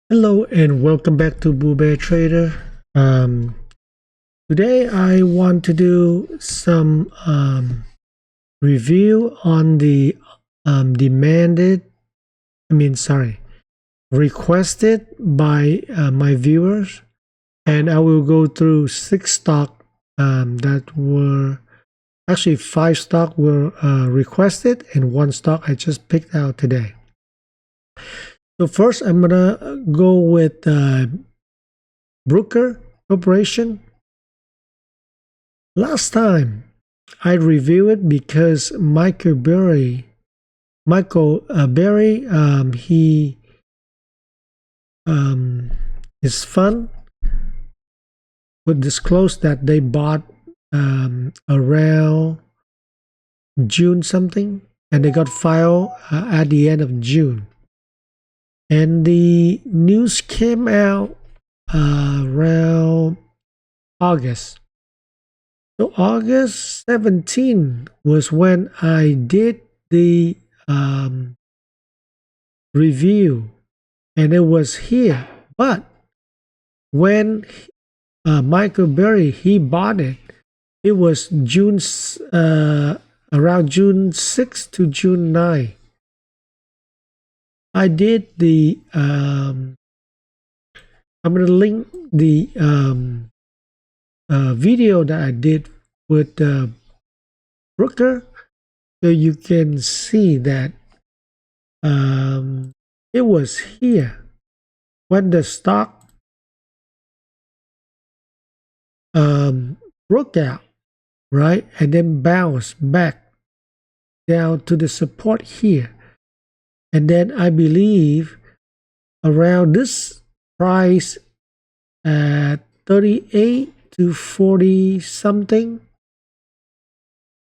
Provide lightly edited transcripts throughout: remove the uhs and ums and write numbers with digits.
Hello and welcome back to Boo Bear Trader. Today I want to do some review on the requested by my viewers, and I will go through 6 stock that were actually 5 stock were requested, and 1 stock I just picked out today. So first, I'm gonna go with Brooker Corporation. Last time I reviewed it because Michael Berry, he his fund would disclose that they bought around June something, and they got filed at the end of June. And the news came out around August. So August 17 was when I did the review, and it was here. But when Michael Berry, he bought it, it was around June 6 to June 9. I did the I'm going to link the video that I did with Brooker, so you can see that it was here when the stock broke out, right, and then bounced back down to the support here. And then I believe around this price at 38 to 40 something,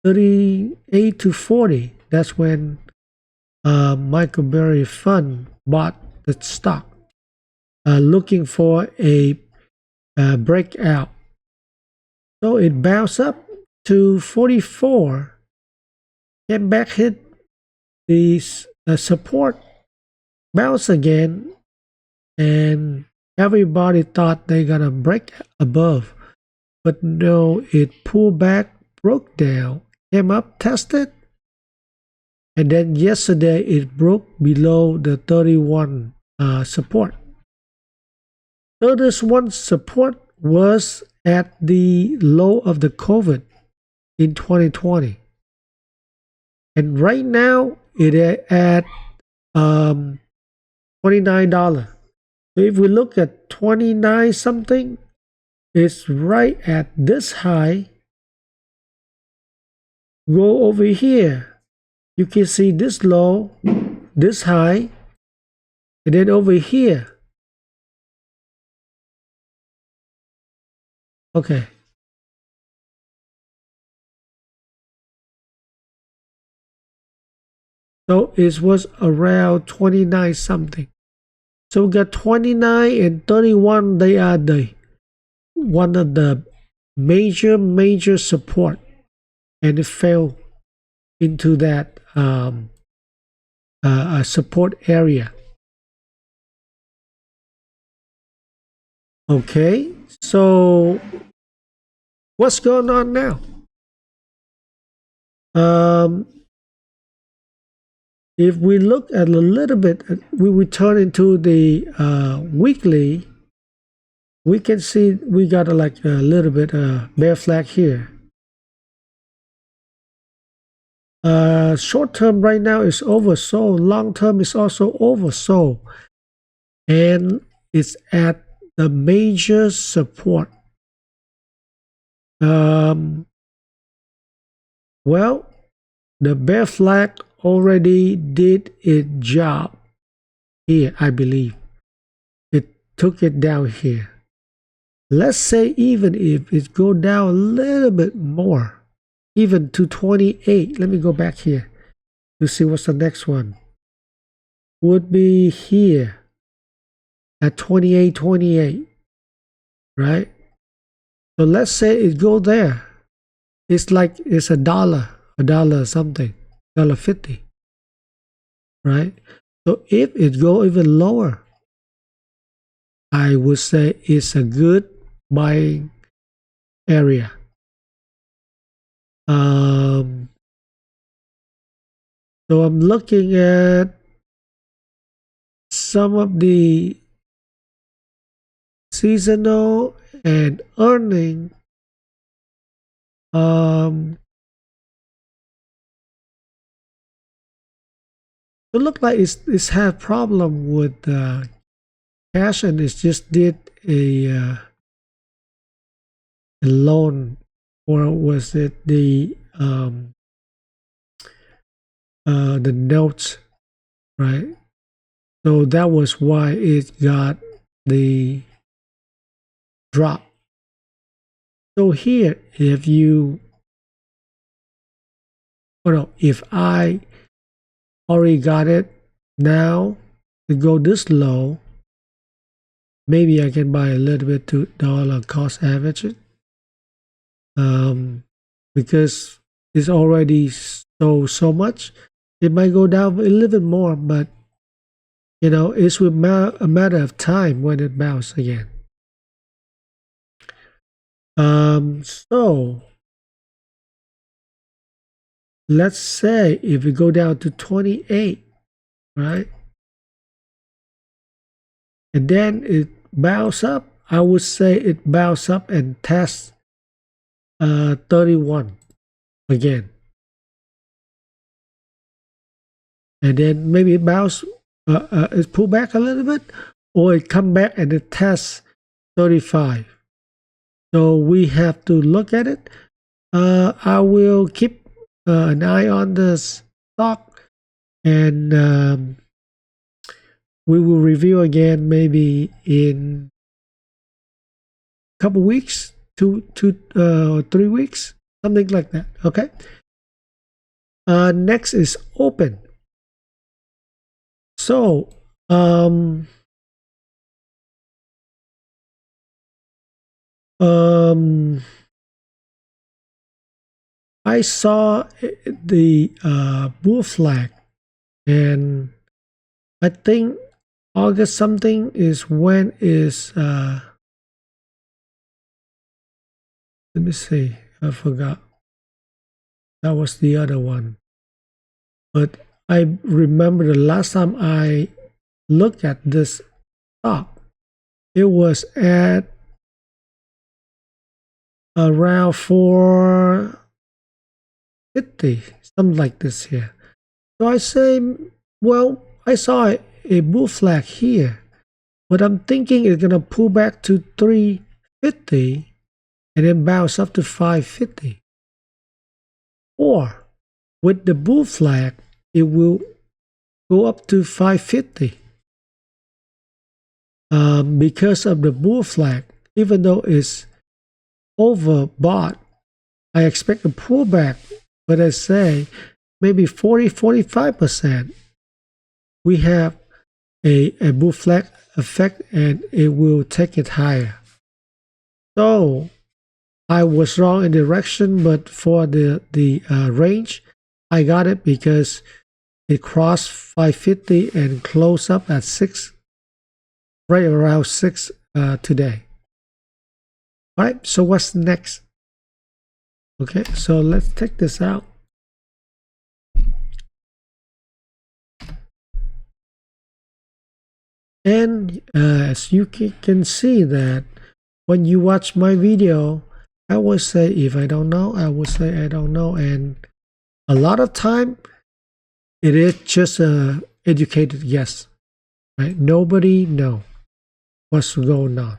38 to 40, that's when Michael Berry Fund bought the stock, looking for a breakout. So it bounced up to 44, came back, hit the support, bounce again, and everybody thought they're gonna break above, but no, it pulled back, broke down, came up, tested, and then yesterday it broke below the 31 support. So this one support was at the low of the COVID in 2020, and right now it at $29. So if we look at 29 something, it's right at this high. Go over here, you can see this low, this high, and then over here. Okay. So it was around 29 something. So we got 29 and 31. They are the one of the major support, and it fell into that support area. Okay, so what's going on now? If we look at a little bit, we return into the weekly, we can see we got like a little bit bear flag here. Short term right now is oversold, long term is also oversold, and it's at the major support. Well, the bear flag already did its job here, I believe. It took it down here. Let's say even if it go down a little bit more, even to 28, let me go back here to see what's the next one. Would be here at 28, right? So let's say it go there. It's like it's a dollar something, $1.50, right? So if it go even lower, I would say it's a good buying area. So I'm looking at some of the seasonal and earning. It looked like it's had problem with cash, and it just did a loan, or was it the notes, right? So that was why it got the drop. So here, if I already got it now to go this low, maybe I can buy a little bit to dollar cost average it, because it's already so much. It might go down a little bit more, but it's a matter of time when it bounces again. So let's say if we go down to 28, right, and then it bounce up, I would say it bounce up and test 31 again, and then maybe it bounce, it pull back a little bit, or it come back and it tests 35. So we have to look at it. I will keep an eye on this stock, and we will review again maybe in a couple weeks, 3 weeks, something like that. Okay. Next is open. So I saw the bull flag, and I think August something is when is let me see, I forgot. That was the other one. But I remember the last time I looked at this stock, it was at around 450, something like this here. So I say, well, I saw a bull flag here, but I'm thinking it's gonna pull back to 350 and then bounce up to 550. Or with the bull flag, it will go up to 550. Because of the bull flag, even though it's overbought, I expect a pullback, but I say maybe 40-45%. We have a bull flag effect, and it will take it higher. So I was wrong in direction, but for the range, I got it because it crossed 550 and closed up at 6, right around 6 today. All right, so what's next? Okay, so let's take this out. And as you can see that when you watch my video, I will say if I don't know, I will say I don't know. And a lot of time, it is just a educated guess, right? Nobody know what's going on.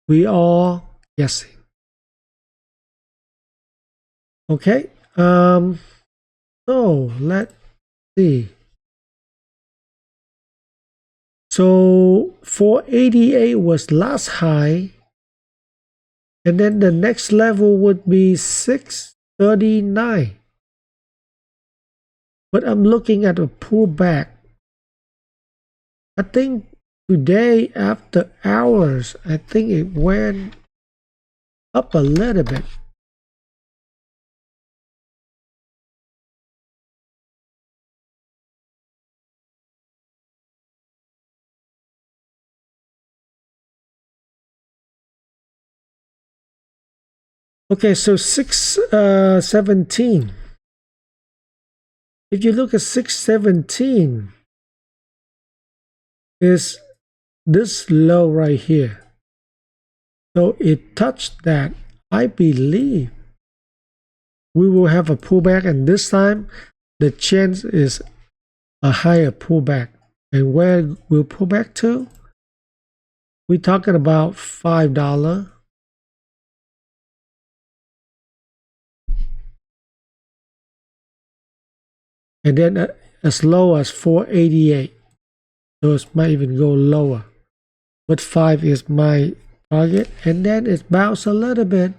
We all guessing. Okay, so let's see. So 488 was last high, and then the next level would be 639. But I'm looking at a pullback. I think today after hours, I think it went up a little bit. Okay, so 617. If you look at 617, is this low right here. So it touched that. I believe we will have a pullback, and this time the chance is a higher pullback. And where we'll pull back to? We're talking about $5. And then as low as 488. So it might even go lower. But 5 is my target. And then it bounced a little bit.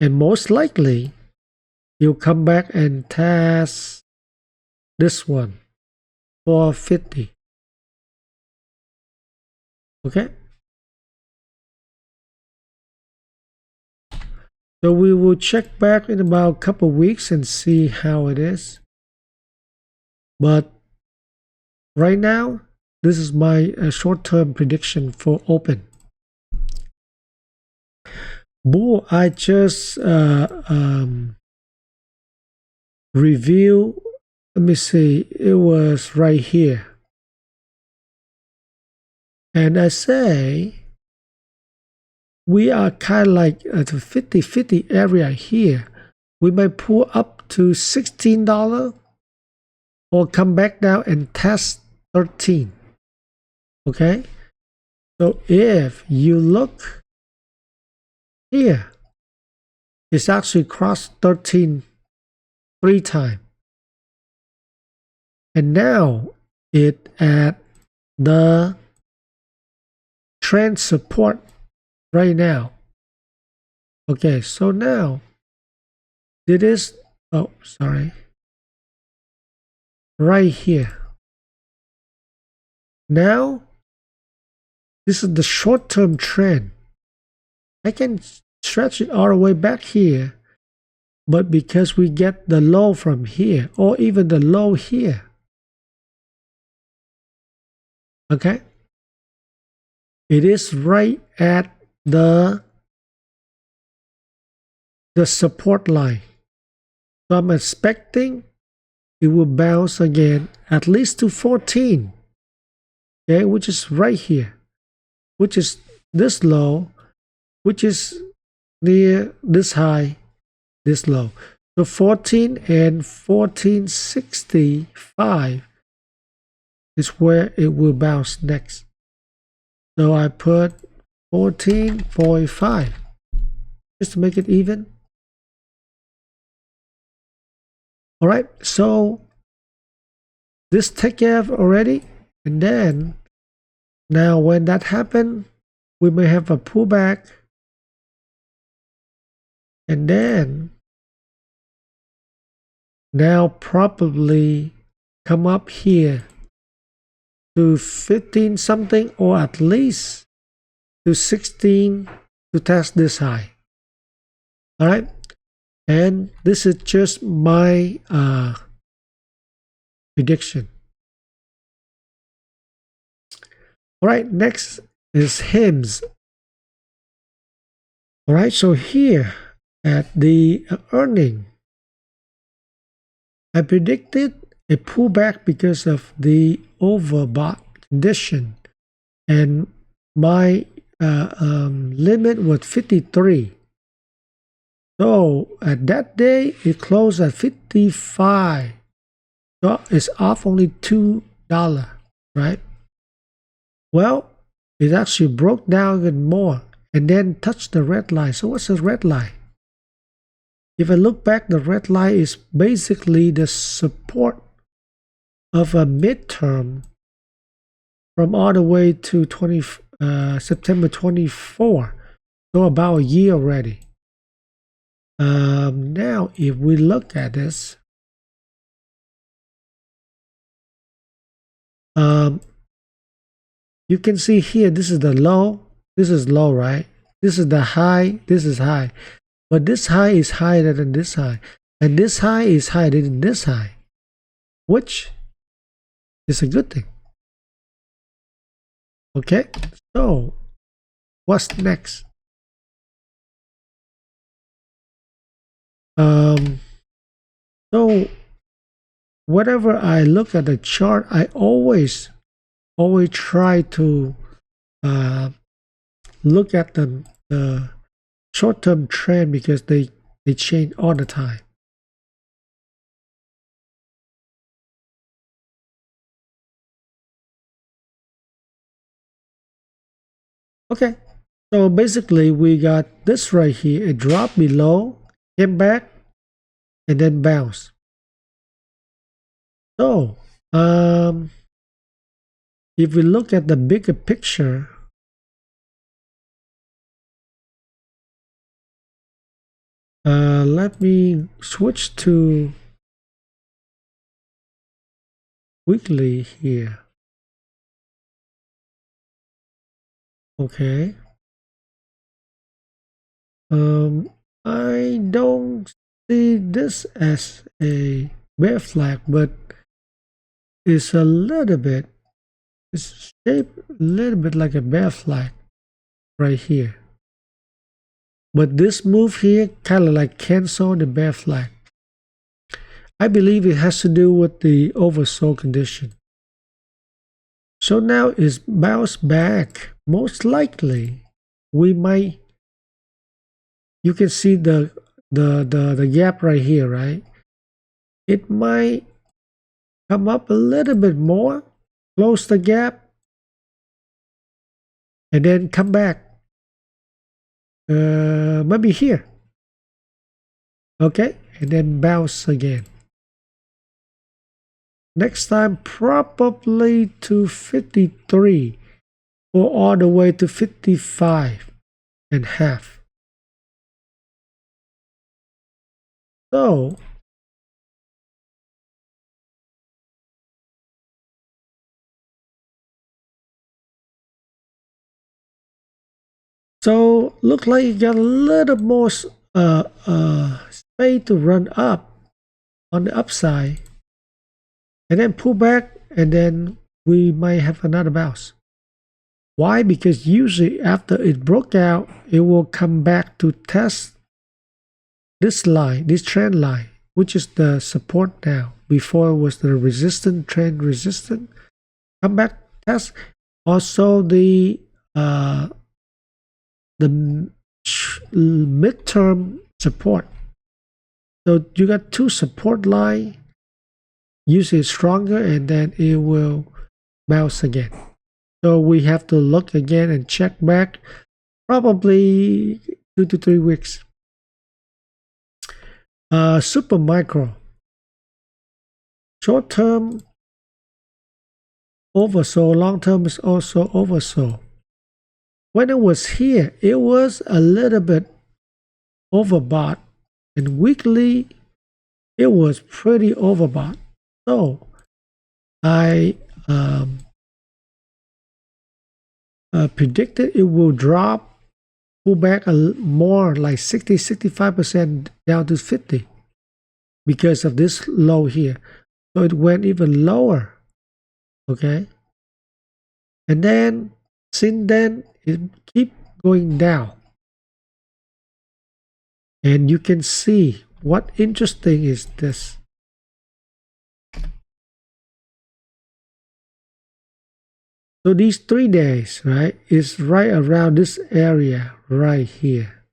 And most likely, you'll come back and test this one, 450. Okay? So we will check back in about a couple weeks and see how it is. But right now, this is my short-term prediction for open. Bull, I just review. Let me see. It was right here. And I say, we are kind of like at the 50-50 area here. We might pull up to $16 or come back down and test 13. Okay? So if you look here, it's actually crossed 13 3 times. And now it at the trend support right now. Okay, so now it is, oh, sorry, right here. Now, this is the short-term trend. I can stretch it all the way back here, but because we get the low from here, or even the low here, okay, it is right at the support line. So I'm expecting it will bounce again at least to 14, okay, which is right here, which is this low, which is near this high, this low. So 14 and 1465 is where it will bounce next. So I put 14.5 just to make it even. All right, so this take care of already, and then now when that happened, we may have a pullback, and then now probably come up here to 15 something, or at least to 16 to test this high. All right, and this is just my prediction. All right, next is HIMS. All right, so here at the earning, I predicted a pullback because of the overbought condition, and my limit was 53. So at that day, it closed at 55. So it's off only $2, right? Well, it actually broke down even more and then touched the red line. So what's the red line? If I look back, the red line is basically the support of a midterm from all the way to September 24. So about a year already. Now, if we look at this, you can see here, this is the low, this is low, right? This is the high, this is high. But this high is higher than this high. And this high is higher than this high, which is a good thing. Okay, so What's next? So whenever I look at the chart, I always try to look at the short-term trend because they change all the time. Okay, so basically we got this right here. It dropped below, came back, and then bounced. So if we look at the bigger picture, let me switch to weekly here. Okay. I don't see this as a bear flag, but it's a little bit, it's shaped a little bit like a bear flag right here. But this move here kind of like cancel the bear flag. I believe it has to do with the oversold condition. So now it's bounced back. Most likely, we might. You can see the gap right here, right? It might come up a little bit more, close the gap, and then come back. Maybe here. Okay, and then bounce again. Next time, probably to 53 or all the way to 55 and half. So look like you got a little more space to run up on the upside, and then pull back, and then we might have another bounce. Why? Because usually after it broke out, it will come back to test this line, this trend line, which is the support now. Before it was the resistant, trend resistant. Come back, test. Also the midterm support. So you got two support line. Use it stronger, and then it will bounce again. So we have to look again and check back, probably 2 to 3 weeks. Super micro, short term oversold, long term is also oversold. When it was here, it was a little bit overbought, and weekly it was pretty overbought. So I predicted it will drop, pull back more, like 60-65% down to 50 because of this low here. So it went even lower. Okay, and then since then it keep going down, and you can see what interesting is this. So these 3 days, right, is right around this area right here,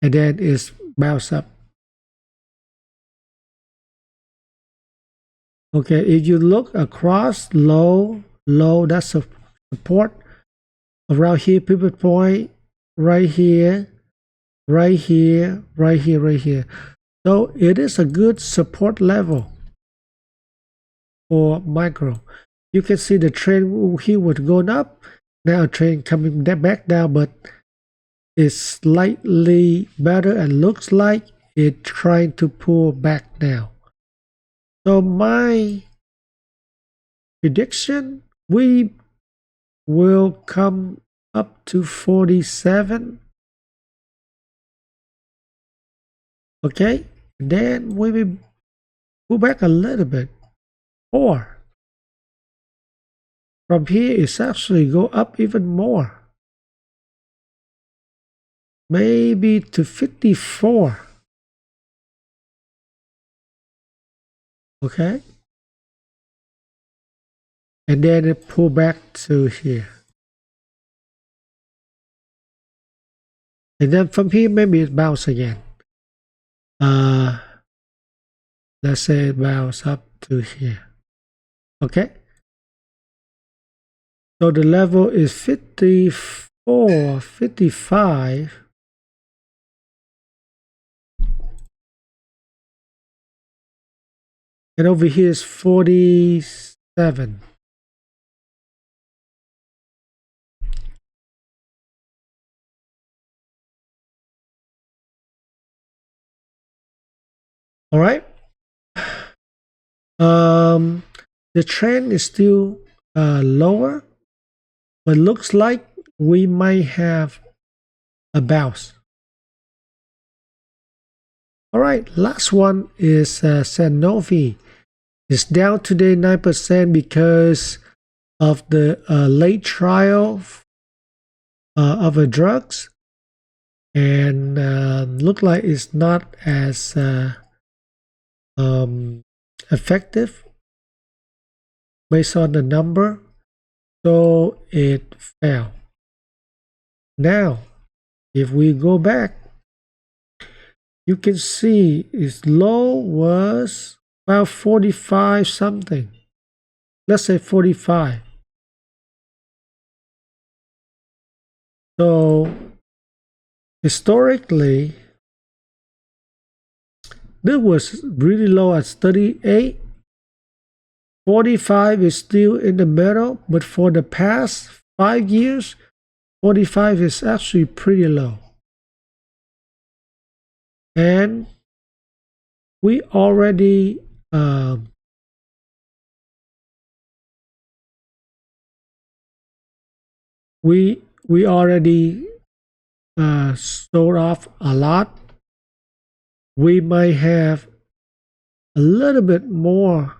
and then it's bounce up. Okay, if you look across, low, that's a support around here, pivot point right here, right here, right here, right here. So it is a good support level for micro. You can see the trend here was going up, now trend coming back down, but it's slightly better and looks like it's trying to pull back now. So my prediction, we will come up to 47. Okay, then we will pull back a little bit, or from here it's actually go up even more. maybe to 54. Okay, and then it pull back to here, and then from here maybe it bounce again. Let's say it bounce up to here. Okay, so the level is 54, 55. And over here is 47. All right. The trend is still lower, but looks like we might have a bounce. All right, last one is SNY. It's down today 9% because of the late trial of the drugs, and look like it's not as effective based on the number, so it fell. Now, if we go back, you can see its low was about 45 something. Let's say 45. So historically, this was really low at 38. 45 is still in the middle, but for the past 5 years, 45 is actually pretty low. And we already we already sold off a lot. We might have a little bit more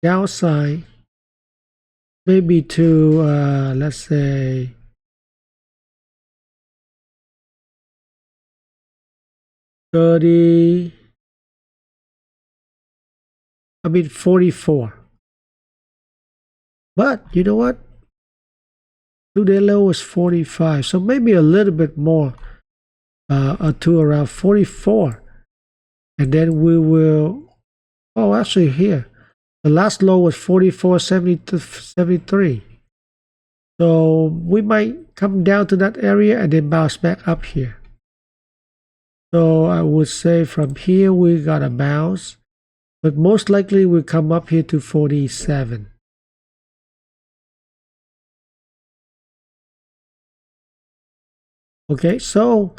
downside, maybe to let's say 30, 44. But you know what? Today low was 45, so maybe a little bit more to around 44, and then we will. Oh, actually, here the last low was 44.73. So we might come down to that area and then bounce back up here. So I would say from here we got a bounce, but most likely we'll come up here to 47. Okay, so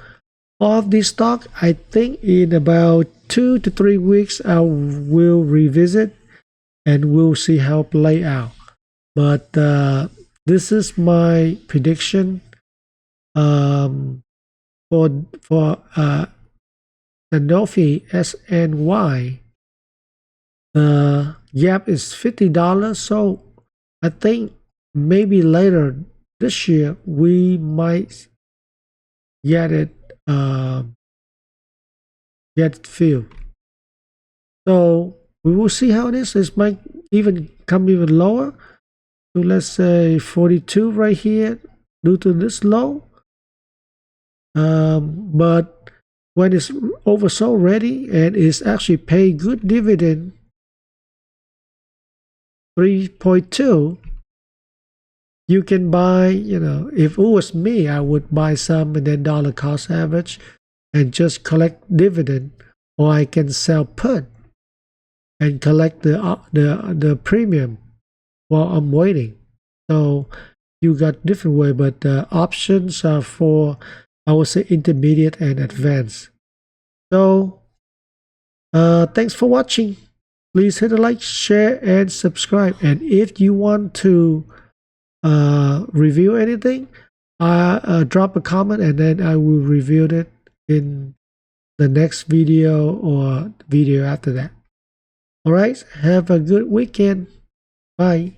of this stock, I think in about 2 to 3 weeks I will revisit and we'll see how it play out. But this is my prediction for SNY SNY. The gap is $50, so I think maybe later this year we might get it filled. So we will see how it is. This might even come even lower to, let's say, 42 right here due to this low. But when it's oversold ready and it's actually pay good dividend, 3.2, you can buy, if it was me, I would buy some and then dollar cost average and just collect dividend, or I can sell put and collect the premium while I'm waiting. So you got different way, but the options are for, I would say, intermediate and advanced. So thanks for watching. Please hit a like, share, and subscribe. And if you want to review anything, drop a comment and then I will review it in the next video or video after that. All right, have a good weekend. Bye.